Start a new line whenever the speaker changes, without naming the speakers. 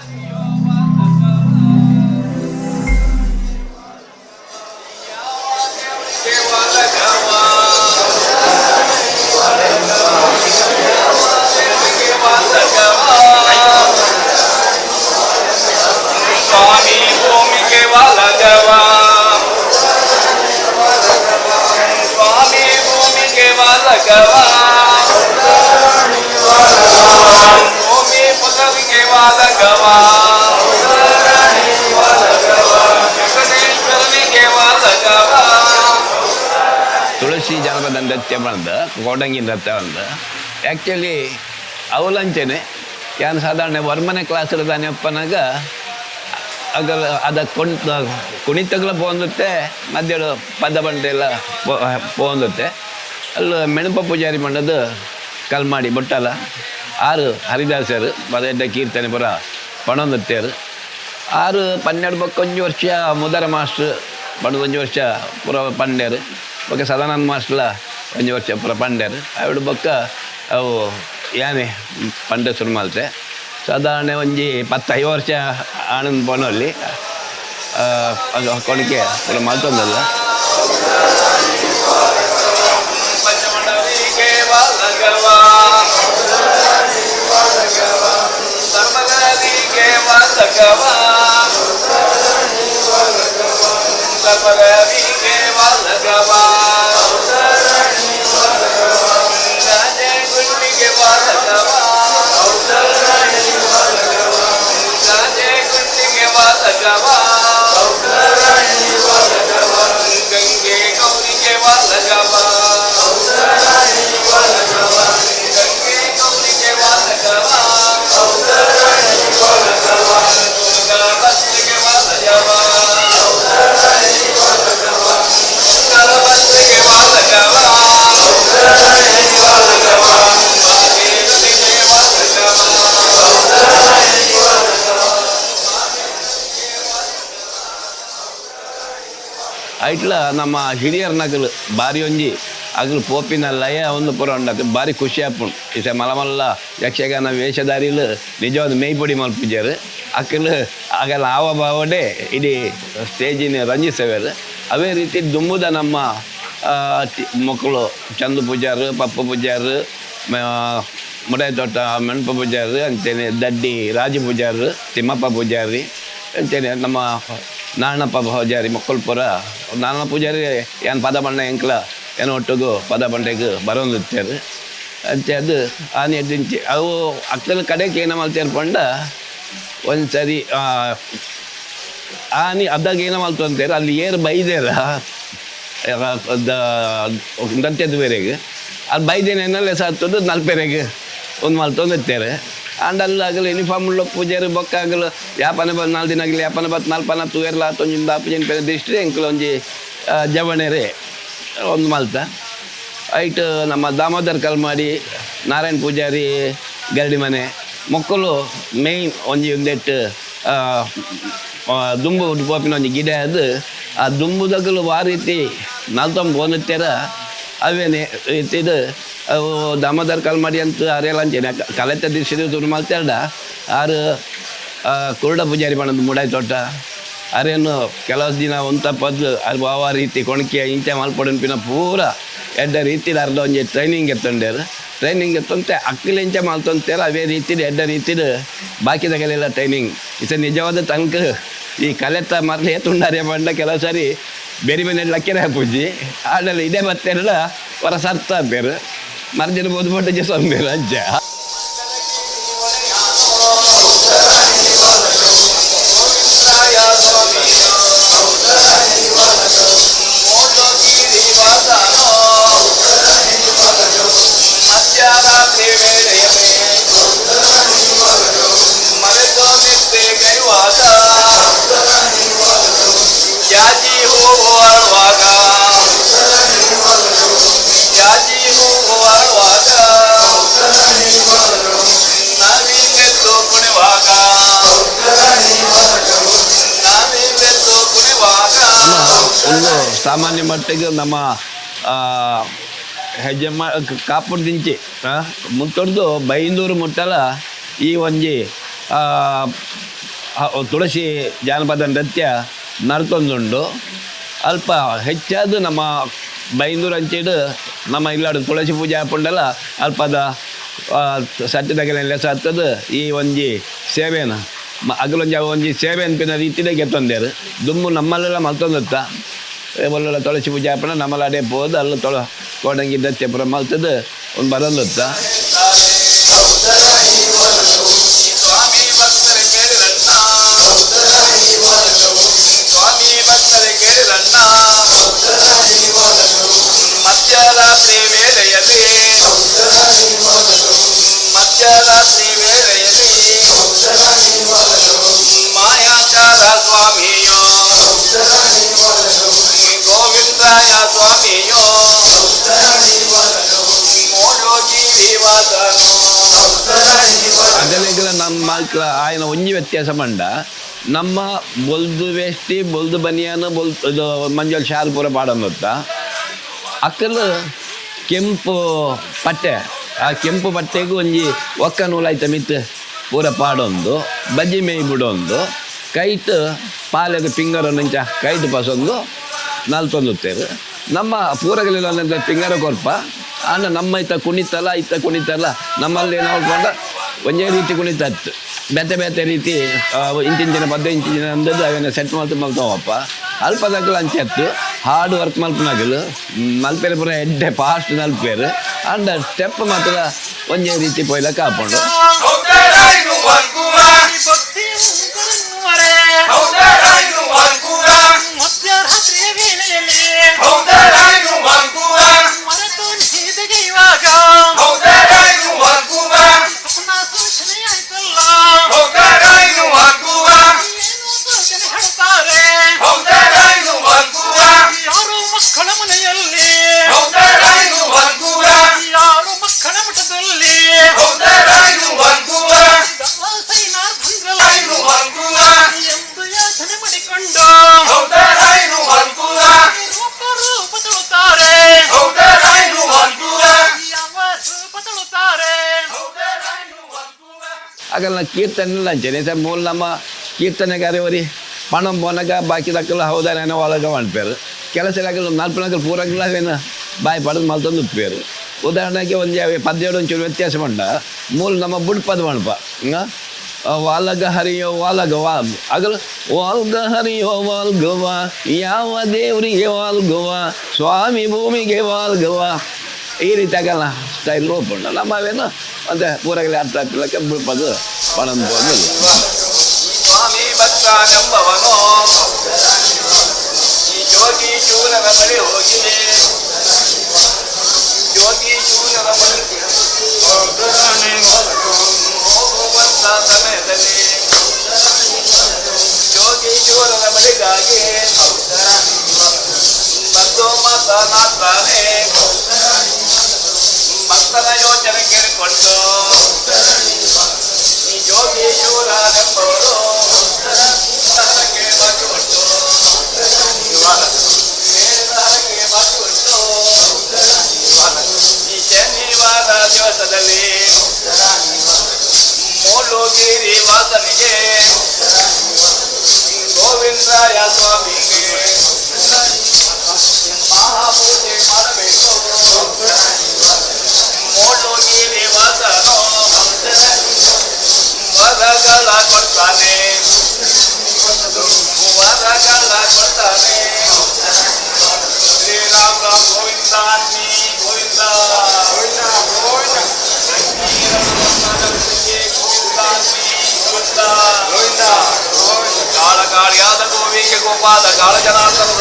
ಸ್ವಾಮಿ ಭೂಮಿಗೆ ಒಲಗವ ಸ್ವಾಮಿ ಭೂಮಿಗೆ ಒಲಗವ ಭೂಮಿ ಪದವಿಗೆ ಒಲಗವ ಜಗದೀಶ್ವರನಿಗೆ ಒಲಗವ. ತುಳಸಿ ಜಾನಪದ ನೃತ್ಯ ಬಂದು ಕೋಡಂಗಿ ನೃತ್ಯ ಬಂದು ಆ್ಯಕ್ಚುಲಿ ಅವಲಂಚನೆ ಯಾನು ಸಾಧಾರಣ ವರ್ಮನೆ ಕ್ಲಾಸ್ ಇರೋದಾನೆ ಅಪ್ಪನಾಗ ಅಗಲ ಅದ ಕುಣಿತಗಳ ಪೋಂದುತ್ತೆ ಮಧ್ಯ ಪದ ಬಂಡೆ ಎಲ್ಲ ಪೋಂದುತ್ತೆ ಅಲ್ಲಿ ಮೆಣಪ ಪೂಜಾರಿ ಮಾಡೋದು ಕಲ್ಮಾಡಿ ಬೊಟ್ಟಲ್ಲ ಆರು ಹರಿದಾಸರು ಪದೆಡ್ಡ ಕೀರ್ತನೆ ಪುರ ಪಣೊಂದುತ್ತೇರು ಆರು 12 ಬಕ್ಕೊಂಜು ವರ್ಷ ಮುದರ ಮಾಸ್ಟ್ರು ಪಣದೊಂಜು ವರ್ಷ ಪುರ ಪಂಡ್ಯರು ಬೊಕ್ಕ ಸದಾನಂದ ಮಾಸ್ಟ್ಲ ಒಂಜು ವರ್ಷ ಪುರ ಪಂಡ್ಯರು ಅವಳು ಬೊಕ್ಕ ಅವು ಯಾನೆ ಪಂಡ ಶುರು ಮಲ್ತೆ ಸಾಧಾರಣ ಒಂಜಿ 15 ವರ್ಷ ಆನಂದ್ ಪೋನಲ್ಲಿ ಕೊಣಿಕೆ ಪುರ ಮಲ್ತೊಂದಲ್ಲ. ಗಂಗೆ ಗೌರಿಗೆ ವಾಲಗವ ಗಂಗೆ ಗೌರಿಗೆ ವಾಲಗವ ದುರ್ಗಾ ಭಸ್ಮಿಗೆ ವಾಲಗವ ಮಂಗಳ ಭಸ್ಮಿಗೆ ವಾಲಗವ ಮಹಾದೇವನಿಗೆ ಐಟ್ಲ ನಮ್ಮ ಹಿರಿಯರ ನಗಲು ಬಾರಿ ಒಂಜಿ ಅಗಲು ಪೋಪಿನ ಲಯ ಒಂದು ಪುರ ಉಂಡದು ಬಾರಿ ಖುಷಿ ಆಪುಂಡು ಇಸ ಮಲ್ಲ ಯಕ್ಷಗಾನ ವೇಷಧಾರಿಲು ನಿಜವಾದ ಮೇಯ್ಪೊಡಿ ಮಲ್ಪಿಜರು ಅಕ್ಕಲು ಆಗಲ್ಲ ಆವ ಬಾವಡೆ ಇಡೀ ಸ್ಟೇಜಿನ ರಂಜಿಸವೇರು ಅವೇ ರೀತಿ ದುಂಬುದ ನಮ್ಮ ಮಕ್ಕಳು ಚಂದು ಪೂಜಾರು ಪಪ್ಪ ಪೂಜಾರು ಮುಡೈ ತೋಟ ಮೆಣಪ ಪೂಜಾರು ಅಂತೇನೆ ದಡ್ಡಿ ರಾಜು ಪೂಜಾರು ತಿಮ್ಮಪ್ಪ ಪೂಜಾರಿ ಅಂತೇನೆ ನಮ್ಮ ನಾರಾಯಣಪ್ಪ ಪೂಜಾರಿ ಮಕ್ಕಳು ಪುರ ನಾರಾಯಣ ಪೂಜಾರಿ ಏನು ಪದ ಬಣ್ಣ ಎಂಕ್ಲ ಏನೋ ಒಟ್ಟಿಗೂ ಪದ ಬಂಡೆಗೆ ಬರೋಂದಿರ್ತಾರೆ ಅಂತೆ ಅದು ಆನೆ ಎಡ್ದಿಂಚಿ ಅವು ಅಕ್ಕಲ ಕಡೆಗೆ ಏನು ಮಾಡ್ತಾರೆ ಪಂಡ ಒಂದು ಸರಿ ಆನೆ ಅದಾಗ ಏನೋ ಮಾಡ್ತು ಅಂತಾರೆ ಅಲ್ಲಿ ಏರು ಬೈದೇರ ನೃತ್ಯದ ಬೇರೆಗೆ ಅದು ಬೈದೇನೆಲ್ಲ ಸಾರ್ತದ್ದು ನಲ್ಪೆರೆಗೆ ಒಂದು ಮಲ್ತೊಂದಿರ್ತಾರೆ ಅಂಡ್ ಅಲ್ಲಿ ಆಗಲಿ ಯೂನಿಫಾರ್ಮ್ ಉಳ್ಳ ಪೂಜಾರಿ ಬೊಕ್ಕ ಆಗಲು ಯಾಪನೆ ಬಂದು 4 ದಿನ ಆಗಲಿ ಯಾಪನೆ ಬತ್ತು 4 ತೂವೆರ್ಲ ಆತೊಂಜಿಂದ ಆಪುಜಿನ ಪೇರೆ ದಿಷ್ಟ್ರಿ ಎಂಕ್ಲು ಒಂಜಿ ಜವಣೆರೆ ಒಂದು ಮಲ್ತ ಐಟ್ ನಮ್ಮ ದಾಮೋದರ್ ಕಲ್ಮಾಡಿ ನಾರಾಯಣ್ ಪೂಜಾರಿ ಗರಡಿ ಮನೆ ಮಕ್ಕಳು ಮೇಯ್ನ್ ಒಂಜಿ ಒಂದೆಟ್ಟು ದುಂಬು ಪೋಪಿನ ಒಂಜಿ ಗಿಡ ಅದು ಆ ದುಂಬುದಗಲು ಆ ರೀತಿ ನಾಲ್ತೊಂಬ ಬಂದುತ್ತಾರ ಅವೇನೆ ರೀತಿದು ಅವು ದಾಮೋದರ್ ಕಲ್ಮಾಡಿ ಅಂತ ಅರೆಲ್ಲ ಅಂಚೇನೆ ಕಲೆತ ದಿರ್ಸಿದ ತುರು ಮಲ್ತಾಡ ಆರು ಕುರುಡ ಪೂಜಾರಿ ಮಾಡೋದು ಮುಡಾಯಿ ತೋಟ ಅರೇನು ಕೆಲವು ದಿನ ಒಂತ ಪದ್ದು ಅದು ಆ ರೀತಿ ಕೊಣಕೆ ಇಂಚೆ ಮಲ್ಪೊಡನ್ಪಿನ ಪೂರ ಎಡ್ಡ ರೀತಿಲಿ ಅರ್ಧ ಒಂಜಿ ಟ್ರೈನಿಂಗ್ ಎತ್ತೊಂಡ್ಯಾರ ಟ್ರೈನಿಂಗ್ ಎತ್ತೊಂತೆ ಅಕ್ಕಲು ಇಂಚೆ ಮಲ್ತೊಂತಾರ ಅವೇ ರೀತಿಲಿ ಎಡ್ಡ ರೀತಿದು ಬಾಕಿದಾಗಲೆಲ್ಲ ಟ್ರೈನಿಂಗ್ ಇಸ ನಿಜವಾದ ತನಕ ಈ ಕಲೆತ ಮರಳು ಏತುಂಡಾರೆ ಬಂಡ ಕೆಲವು ಸಾರಿ ಬೇರೆ ಮನೆ ಲಕ್ಕೆರೆ ಪೂಜಿ ಆಡಲ್ಲ ಇದೇ ಬತ್ತೆಲ್ಲ ಹೊರ ಸರ್ತ ಬೇರು ಮರ್ಜಿನ ಬೋದು ಬೊಡ್ಡ ಸೊಂಬೇರು ಅಜ್ಜ ಒಂದು ಸಾಮಾನ್ಯ ಮಟ್ಟಿಗೆ ನಮ್ಮ ಹೆಜ್ಜೆ ಕಾಪುರ ದಿಂಚಿ ಮುತ್ತೊಡ್ದು ಬೈಂದೂರು ಮುಟ್ಟಲ ಈ ಒಂಜಿ ತುಳಸಿ ಜಾನಪದ ನೃತ್ಯ ನರ್ತೊಂದುಂಡು ಅಲ್ಪ ಹೆಚ್ಚಾದ ನಮ್ಮ ಬೈಂದೂರು ಅಂಚೆಡು ನಮ್ಮ ಇಲ್ಲಾಡು ತುಳಸಿ ಪೂಜೆ ಹಾಕೊಂಡಲ್ಲ ಅಲ್ಪದ ಸತ್ಯದಾಗೆಲ್ಲ ಹತ್ತದು ಈ ಒಂಜಿ ಸೇವೆನ ಅಗಲೊಂಜಿ ಒಂಜಿ ಸೇವೆ ಅನ್ಪಿನ ರೀತಿದಾಗೆ ತಂದೇರು ದುಮ್ಮು ನಮ್ಮಲ್ಲೆಲ್ಲ ಮಲ್ತೊಂದತ್ತ ಒಳ್ಳೊಳ್ಳೆ ತುಳಸಿ ಪೂಜೆ ಹಾಕೊಂಡ ನಮ್ಮಲ್ಲಿ ಅಡೆ ಹೋದು ಅಲ್ಲ ಕೋಡಂಗಿ ನೃತ್ಯ ಪುರ ಮಲ್ತದ್ದು ಒಂದು ಬರಲ್ಲತ್ತ
ಮಧ್ಯರಾತ್ರಿ ವೇಳೆಯಲ್ಲಿ ಮಾಯಾಚಾರ ಸ್ವಾಮಿಯೋ ಗೋವಿಂದಾಯ ಸ್ವಾಮಿಯೋ
ಅದೆಲ್ಲ ನಮ್ಮ ಮಕ್ಕಳ ಆಯ್ನ ಒಂಜಿ ವ್ಯತ್ಯಾಸ ಮಂಡ ನಮ್ಮ ಬೊಲ್ದು ವೇಷ್ಟಿ ಬೊಲ್ದು ಬನಿಯಾನು ಇದು ಮಂಜಲ್ ಶಾಲ್ ಪೂರ ಪಾಡೋತ್ತ ಅಕ್ಕಲು ಕೆಂಪು ಪಟ್ಟೆ ಆ ಕೆಂಪು ಪಟ್ಟೆಗೂ ಒಂಜಿ ಒಕ್ಕ ನೂಲಾಯ್ತ ಮಿತ್ತು ಪೂರ ಪಾಡೊಂದು ಬಜ್ಜಿ ಮೇಯ್ ಬಿಡೊಂದು ಕೈಟ್ ಪಾಲೆದ ಪಿಂಗರ ನಿಂಚ ಕೈಟ್ ಪಸೊಂದು ನಲ್ತೊಂದುತ್ತೇರು ನಮ್ಮ ಪೂರಗಲಿಲ್ಲ ಪಿಂಗರ ಕೊರ್ಪ ಆಂಡ ನಮ್ಮ ಇತ್ತ ಕುಣಿತಲ್ಲ ನಮ್ಮಲ್ಲಿ ನೋಡ್ಕೊಂಡು ಒಂದೇ ರೀತಿ ಕುಣಿತತ್ತು ಬೇತೆ ರೀತಿ ಇಂಚಿನ ಪದ್ದ ಇಂಚಿನ ಅಂದದ್ದು ಅವನ್ನ ಸೆಟ್ ಮಲ್ತವಪ್ಪ ಅಲ್ಪದಾಗಲು ಅಂಚೆತ್ತು ಹಾರ್ಡ್ ವರ್ಕ್ ಮಲ್ಪನಾಗಲು ಮಲ್ಪೇರು ಪೂರ ಎಡ್ಡೆ ಫಾಸ್ಟ್ ನಲ್ಪೇರು ಅಂಡ ಸ್ಟೆಪ್ ಮಾತ್ರ ಒಂದೇ ರೀತಿ ಪೋಯ್ಲ ಕಾಪುಂಡು ಆಗಲ್ಲ ಕೀರ್ತನೆ ಅಂಚನೆ ಸರ್ ಮೂಲ ನಮ್ಮ ಕೀರ್ತನೆಗಾರವರಿ ಪಣಂ ಪೊನಗ ಬಾಕಿ ದಕ್ಕಲು ಹೌದಾನೇನೋ ಒಳಗ ಮಾಡ್ಪೇರು ಕೆಲಸದಾಗಲು ನಾಲ್ಪನಾಗಲು ಪೂರಗಲಾವೇನು ಬಾಯಿ ಪಡೆದು ಮಲ್ತೊಂದು ಉಪ್ಪೇರು ಉದಾಹರಣೆಗೆ ಒಂದು ಪದ್ಯಗಳು ಒಂಚೂರು ವ್ಯತ್ಯಾಸ ಮಂಡ ಮೂಲ ನಮ್ಮ ಬುಡ್ಪದ ಮಣಪ ವಾಲಗ ಹರಿಯೋ ವಾಲಗ ಆಗಲು ವಾಲ್ಗ ಹರಿಯೋ ವಾಲ್ಗವ ಯಾವ ದೇವರಿಗೆ ವಾಲ್ಗವ ಸ್ವಾಮಿ ಭೂಮಿಗೆ ವಾಲ್ಗವ ಈ ರೀತಿ ಆಗಲ್ಲ ಸ್ಟೈಲ್ ಒಪ್ಪುಂಡು ನಮ್ಮವೇನು ಮತ್ತೆ ಪೂರಗಲಿ ಅರ್ಥ ಆಗ್ತಿಲ್ಲಕ್ಕೆ ಬುಡ್ಪದು ಪಣಂ ಹೋಗಿಲ್ಲ
ಸ್ವಾಮಿ ಭಕ್ತನೆಂಬವನು ಈ ಜೋಗಿ ಶೂರನ ಬಳಿ ಹೋಗಿ ಜೋಗಿ ಶೂರನ ಬಳಿ ಹೋಗುವಂತ ಸಮಯದಲ್ಲಿ ಜೋಗಿ ಶೂರನ ಬಳಿಗಾಗಿ ಬಂದು ಮಾತನಾಡ್ತಾನೆ ಭಕ್ತನ ಯೋಚನೆ ಕೇಳಿಕೊಂಡು ಈ ಜೋಗಿ ಶೂರನೆಂಬವರು ಹರಕೆ ಬಾಕಿ ಉಂಟು ಹರಕೆ ಬಾಕಿ ಉಂಟು ಈ ಶನಿವಾರ ದಿವಸದಲ್ಲಿ ಮೂಳುಗಿರಿ ವಾಸನಿಗೆ ಗೋವಿಂದರಾಯ ಸ್ವಾಮಿಗೆ ಮಹಾಪೂಜೆ ಮಾಡಬೇಕು ಮೂಳುಗಿರಿ ವಾಸನು ವರಗಳ ಕೊಡ್ತಾನೆ ಶ್ರೀರಾಮ ಗೋವಿಂದ ಗೋವಿಂದ ಗೋವಿಂದ ಗಾಳಗಾಳಿಯಾದ ಗೋವಿಗೆ ಗೋಪಾಲ ಗಾಳ ಜನಾರ್ದನ